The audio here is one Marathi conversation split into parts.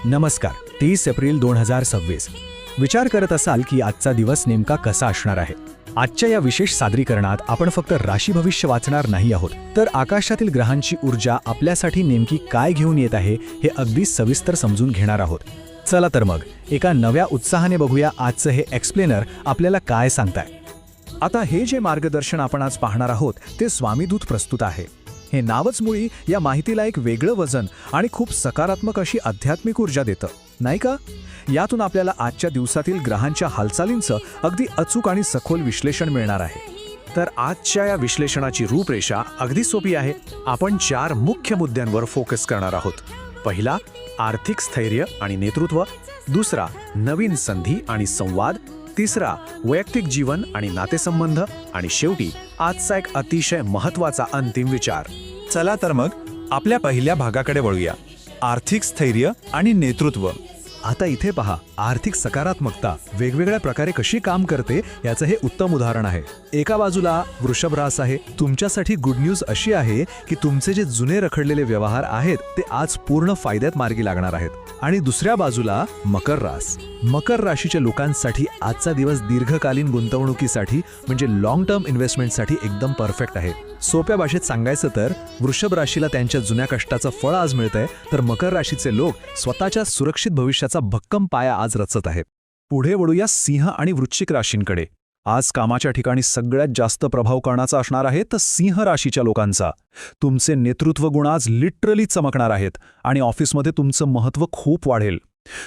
नमस्कार. 30 एप्रिल 2026. विचार करत असाल की आजचा दिवस नेमका कसा असणार आहे. आजच्या या विशेष सादरीकरणात आपण फक्त राशी भविष्य वाचणार नाही आहोत, तर आकाशातील ग्रहांची ऊर्जा आपल्यासाठी नेमकी काय घेऊन येत आहे हे अगदी सविस्तर समजून घेणार आहोत. चला तर मग एका नव्या उत्साहाने बघूया आजचं हे एक्सप्लेनर आपल्याला काय सांगताय. आता हे जे मार्गदर्शन आपण आज पाहणार आहोत ते स्वामीदूत प्रस्तुत आहे. हे नावच मुळी या माहितीला एक वेगळं वजन आणि खूप सकारात्मक अशी आध्यात्मिक ऊर्जा देतं, नाही का? यातून आपल्याला आजच्या दिवसातील ग्रहांच्या हालचालींचं अगदी अचूक आणि सखोल विश्लेषण मिळणार आहे. तर आजच्या या विश्लेषणाची रूपरेषा अगदी सोपी आहे. आपण 4 मुख्य मुद्द्यांवर फोकस करणार आहोत. पहिला, आर्थिक स्थैर्य आणि नेतृत्व. दुसरा, नवीन संधी आणि संवाद. तिसरा, वैयक्तिक जीवन आणि नातेसंबंध. आणि शेवटी आजचा एक अतिशय महत्त्वाचा अंतिम विचार. चला तर मग आपल्या पहिल्या भागाकडे वळूया, आर्थिक स्थैर्य आणि नेतृत्व. आता इथे पहा, आर्थिक सकारात्मकता वेगवेगळ्या प्रकारे कशी काम करते याचं हे उत्तम उदाहरण आहे. एका बाजूला वृषभ रास आहे. तुमच्यासाठी गुड न्यूज अशी आहे की तुमचे जे जुने रखडलेले व्यवहार आहेत ते आज पूर्ण फायद्यात मार्गी लागणार आहेत. आणि दुसऱ्या बाजूला मकर रास. मकर राशीच्या लोकांसाठी आजचा दिवस दीर्घकालीन गुंतवणुकीसाठी म्हणजे लॉंग टर्म इन्व्हेस्टमेंटसाठी एकदम परफेक्ट आहे. सोप्या भाषेत सांगायचं तर वृषभ राशीला त्यांच्या जुन्या कष्टाचं फळ आज मिळतंय, तर मकर राशीचे लोक स्वतःच्या सुरक्षित भविष्याचा भक्कम पाया आज रचत आहेत. पुढे वळूया सिंह आणि वृश्चिक राशींकडे. आज कामाच्या ठिकाणी सगळ्यात जास्त प्रभाव करण्याचा असणार आहे तर सिंह राशीच्या लोकांचा. तुमचे नेतृत्व गुण आज लिटरली चमकणार आहेत आणि ऑफिसमध्ये तुमचं महत्त्व खूप वाढेल.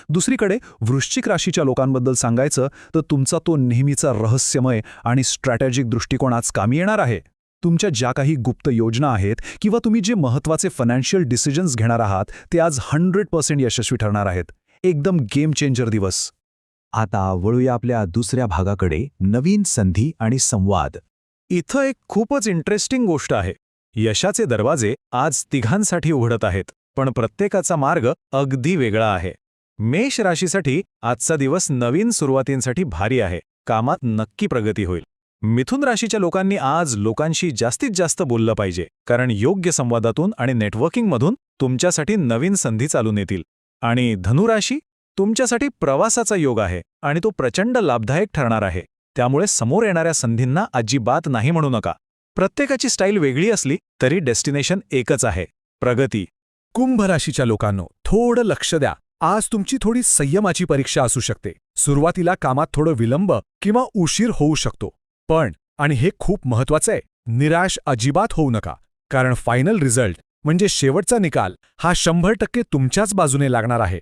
दुसरीकडे वृश्चिक राशीच्या लोकांबद्दल सांगायचं तर तुमचा तो नेहमीचा रहस्यमय आणि स्ट्रॅटेजिक दृष्टिकोन आज कामी येणार आहे. तुमच्या ज्या काही गुप्त योजना आहेत किंवा तुम्ही जे महत्त्वाचे फायनान्शियल डिसिजन्स घेणार आहात ते आज 100% यशस्वी ठरणार आहेत. एकदम गेम चेंजर दिवस. आता वळूया आपल्या दुसऱ्या भागाकडे, नवीन संधी आणि संवाद. इथं एक खूपच इंटरेस्टिंग गोष्ट आहे. यशाचे दरवाजे आज तिघांसाठी उघडत आहेत, पण प्रत्येकाचा मार्ग अगदी वेगळा आहे. मेष राशीसाठी आजचा दिवस नवीन सुरुवातींसाठी भारी आहे. कामात नक्की प्रगती होईल. मिथुन राशीच्या लोकांनी आज लोकांशी जास्तीत जास्त बोललं पाहिजे, कारण योग्य संवादातून आणि नेटवर्किंगमधून तुमच्यासाठी नवीन संधी चालून येतील. आणि धनुराशी, तुमच्यासाठी प्रवासाचा योग आहे आणि तो प्रचंड लाभदायक ठरणार आहे. त्यामुळे समोर येणाऱ्या संधींना अजिबात नाही म्हणू नका. प्रत्येकाची स्टाईल वेगळी असली तरी डेस्टिनेशन एकच आहे, प्रगती. कुंभ राशीच्या लोकांनो, थोडं लक्ष द्या. आज तुमची थोडी संयमाची परीक्षा असू शकते. सुरुवातीला कामात थोडं विलंब किंवा उशीर होऊ शकतो. पण, आणि हे खूप महत्त्वाचं आहे, निराश अजिबात होऊ नका, कारण फायनल रिझल्ट म्हणजे शेवटचा निकाल हा 100% तुमच्याच बाजूने लागणार आहे.